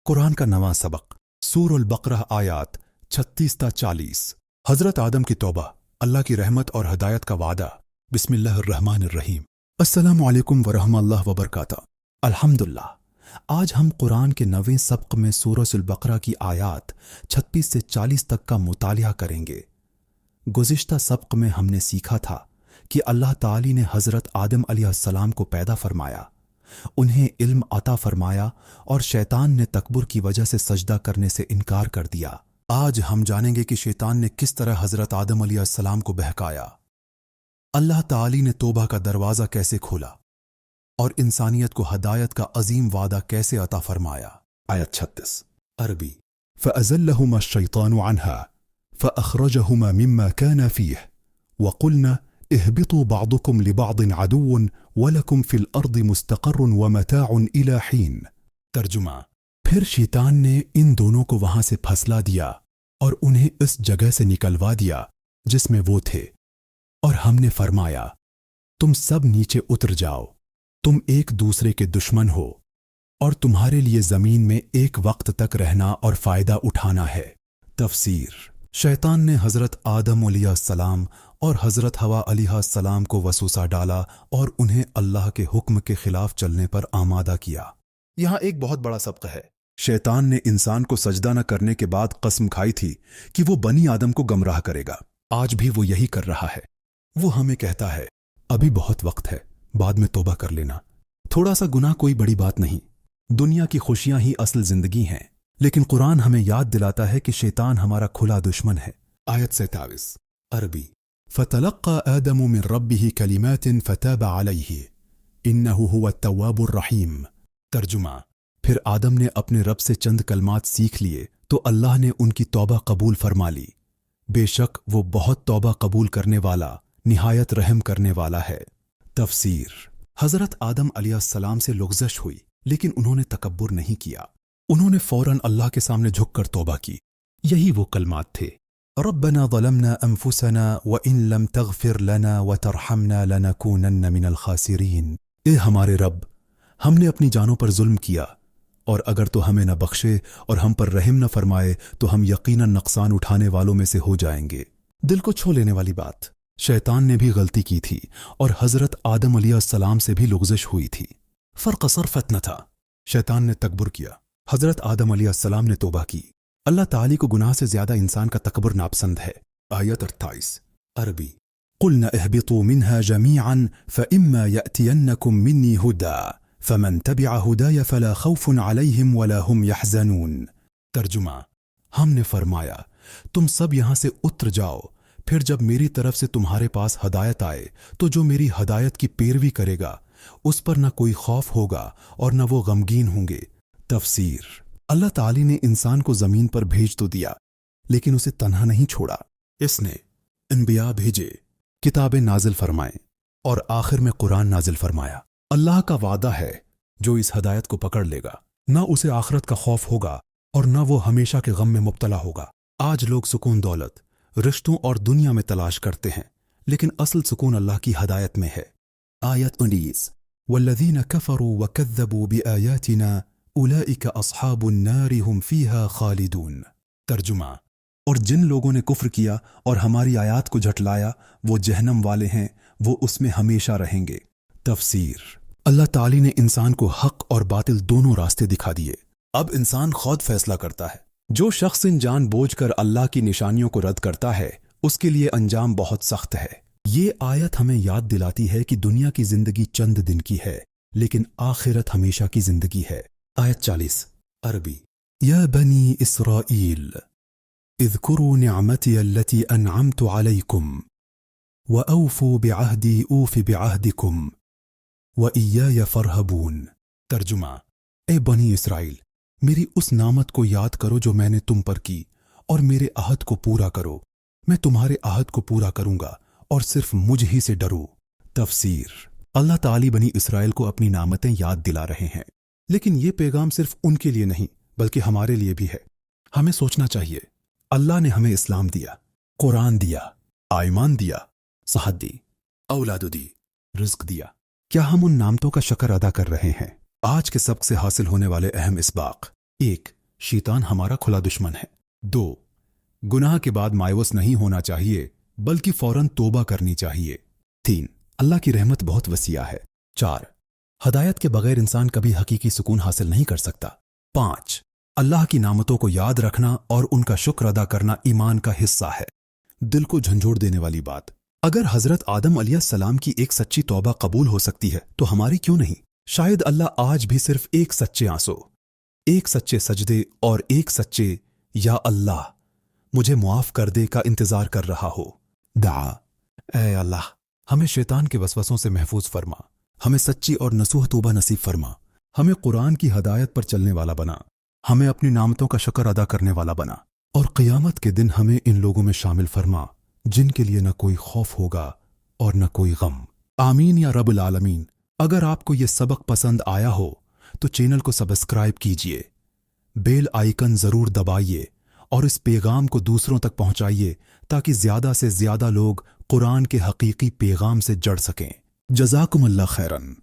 कुरान का नवा सबक सूरह बकरा आयात 36 ता 40। हजरत आदम की तौबा, अल्लाह की रहमत और हदायत का वादा। बिस्मिल्लाहिर्रहमानिर्रहीम। अस्सलामु अलैकुम वरहमतुल्लाहि वबरकातुहू। अल्हम्दुलिल्लाह, आज हम कुरान के नवें सबक में सूरह बकरा की आयात 36 से 40 तक का मुतालिया करेंगे। गुज़िश्ता सबक में हमने सीखा था कि अल्लाह ताली ने हजरत आदम अलैहिस्सलाम को पैदा फरमाया, उन्हें इल्म अता फरमाया और शैतान ने तकबर की वजह से सजदा करने से इनकार कर दिया। आज हम जानेंगे कि शैतान ने किस तरह हजरत आदम अलैहिस्सलाम को बहकाया, अल्लाह ताली ने तौबा का दरवाज़ा कैसे खोला और इंसानियत को हदायत का अजीम वादा कैसे अता फरमाया। आयत 36 अरबी। फ़अज़ल्लहुमा अश-शैतानु अन्हा फ़अख़रजहुमा मिम्मा काना फ़ीह वक़ुलना इहबितू बअदुकुम लिबअदिन अदुव्वुन वलकुम फ़िल अर्दि मुस्तक़र्रुन वमताउन इला हीन। तर्जुमा। फिर शैतान ने इन दोनों को वहां से फसला दिया और उन्हें इस जगह से निकलवा दिया जिसमें वो थे, और हमने फरमाया तुम सब नीचे उतर जाओ, तुम एक दूसरे के दुश्मन हो और तुम्हारे लिए जमीन में एक वक्त तक रहना और फायदा उठाना है। तफसीर। शैतान ने हजरत आदम अलैहिस्सलाम और हजरत हवा अलैहिस्सलाम को वसूसा डाला और उन्हें अल्लाह के हुक्म के खिलाफ चलने पर आमादा किया। यहाँ एक बहुत बड़ा सबक है। शैतान ने इंसान को सजदा न करने के बाद कसम खाई थी कि वो बनी आदम को गमराह करेगा। आज भी वो यही कर रहा है। वो हमें कहता है अभी बहुत वक्त है, बाद में तौबा कर लेना, थोड़ा सा गुनाह कोई बड़ी बात नहीं, दुनिया की खुशियां ही असल जिंदगी हैं। लेकिन कुरान हमें याद दिलाता है कि शैतान हमारा खुला दुश्मन है। आयत 27 अरबी। फ़तलक़्क़ा आदमु मिन रब्बिही कलिमातिन फ़ताब अलैहि इन्नहु हुवत-तव्वाबुर रहीम। तर्जुमा। फिर आदम ने अपने रब से चंद कलमात सीख लिए तो अल्लाह ने उनकी तौबा कबूल फरमा ली। बेशक वो बहुत तौबा कबूल करने वाला, निहायत रहम करने वाला है। तफसीर। हजरत आदम अलैहिस्सलाम से लुग़ज़श हुई, लेकिन उन्होंने तकब्बुर नहीं किया। उन्होंने फौरन अल्लाह के सामने झुककर तौबा की। यही वो कलमात थे, रब्बना ज़लमना अनफुसना व इन लम तग़फिर लना व तरहमना लनकूनन्न मिनल ख़ासिरीन। ए हमारे रब, हमने अपनी जानों पर जुल्म किया और अगर तो हमें न बख्शे और हम पर रहम न फरमाए तो हम यकीनन नुकसान उठाने वालों में से हो जाएंगे। दिल को छू लेने वाली बात, शैतान ने भी गलती की थी और हजरत आदम अलैहिस्सलाम से भी लुग़ज़श हुई थी। फ़र्क सरफत न था। शैतान ने तकबर किया, हजरत आदम अलैहिस्सलाम ने तौबा की। अल्लाह ताली को गुनाह से ज्यादा इंसान का तकबर नापसंद है। आयत 28 अरबी। क़ुलना इहबितू मिन्हा जमीअन फ़इम्मा यअतियन्नकुम मिन्नी हुदा फ़मन तबिअ हुदाय फ़ला ख़ौफ़ुन अलैहिम वला हुम यहज़नून। तर्जुमा। हमने फरमाया तुम सब यहाँ से उतर जाओ, फिर जब मेरी तरफ से तुम्हारे पास हदायत आए तो जो मेरी हदायत की पैरवी करेगा उस पर न कोई खौफ होगा और न वो गमगीन होंगे। तफसीर। अल्लाह ताली ने इंसान को जमीन पर भेज तो दिया, लेकिन उसे तन्हा नहीं छोड़ा। इसने अंबिया भेजे, किताबें नाजिल फरमाएं और आखिर में कुरान नाजिल फरमाया। अल्लाह का वादा है जो इस हदायत को पकड़ लेगा, न उसे आखिरत का खौफ होगा और न वो हमेशा के गम में मुब्तला होगा। आज लोग सुकून, दौलत, रिश्तों और दुनिया में तलाश करते हैं, लेकिन असल सुकून अल्लाह की हदायत में है। आयत 19 वल्लज़ीना कफ़रू व कज़्ज़बू बिआयातिना उलाइक अस्हाबुन नारि हुम फ़ीहा ख़ालिदून। तर्जुमा। और जिन लोगों ने कुफ्र किया और हमारी आयात को झटलाया वो जहन्नम वाले हैं, वो उसमें हमेशा रहेंगे। तफसीर। अल्लाह ताली ने इंसान को हक और बातिल दोनों रास्ते दिखा दिए। अब इंसान खुद फैसला करता है। जो शख्स इन जान बोझ कर अल्लाह की निशानियों को रद्द करता है उसके लिए अंजाम बहुत सख्त है। ये आयत हमें याद दिलाती है कि दुनिया की जिंदगी चंद दिन की है, लेकिन आखिरत हमेशा की जिंदगी है। आयत 40 अरबी। या बनी इस्राईल इज़कुरू निअमती अल्लती अनअमतु अलैकुम व औफू बिअहदी ऊफ़ि बिअहदिकुम व इय्याय फ़रहबून। तर्जुमा। ए बनी इस्राईल, मेरी उस नामत को याद करो जो मैंने तुम पर की और मेरे अहद को पूरा करो। मैं तुम्हारे अहद को पूरा करूंगा और सिर्फ मुझ ही से डरो। तफसीर। अल्लाह ताली बनी इस्राईल को अपनी नामतें याद दिला रहे हैं, लेकिन ये पैगाम सिर्फ उनके लिए नहीं बल्कि हमारे लिए भी है। हमें सोचना चाहिए, अल्लाह ने हमें इस्लाम दिया, कुरान दिया, ईमान दिया, सेहत दी, औलाद दी, रिज़्क दिया। क्या हम उन नामतों का शुक्र अदा कर रहे हैं? आज के सबक से हासिल होने वाले अहम इसबाक। 1. शैतान हमारा खुला दुश्मन है। 2. गुनाह के बाद मायूस नहीं होना चाहिए, बल्कि फौरन तौबा करनी चाहिए। 3. अल्लाह की रहमत बहुत वसीआ है। 4. हदायत के बगैर इंसान कभी हकीकी सुकून हासिल नहीं कर सकता। 5. अल्लाह की नामतों को याद रखना और उनका शुक्र अदा करना ईमान का हिस्सा है। दिल को झंझोड़ देने वाली बात, अगर हजरत आदम अलैहिस्सलाम की एक सच्ची तौबा कबूल हो सकती है तो हमारी क्यों नहीं? शायद अल्लाह आज भी सिर्फ एक सच्चे आंसू, एक सच्चे सजदे और एक सच्चे या अल्लाह मुझे मुआफ कर दे का इंतजार कर रहा हो। ऐ अल्लाह, हमें शैतान के वसवसों से महफूज फरमा, हमें सच्ची और नसूह तौबा नसीब फरमा, हमें कुरान की हदायत पर चलने वाला बना, हमें अपनी नामतों का शुक्र अदा करने वाला बना, और क़यामत के दिन हमें इन लोगों में शामिल फरमा जिनके लिए न कोई खौफ होगा और न कोई गम। आमीन या रब्बुल आलमीन। अगर आपको ये सबक पसंद आया हो तो चैनल को सब्सक्राइब कीजिए, बेल आइकन जरूर दबाइए और इस पैगाम को दूसरों तक पहुंचाइए ताकि ज्यादा से ज्यादा लोग कुरान के हकीकी पैगाम से जड़ सकें। जज़ाकुमुल्लाह खैरन।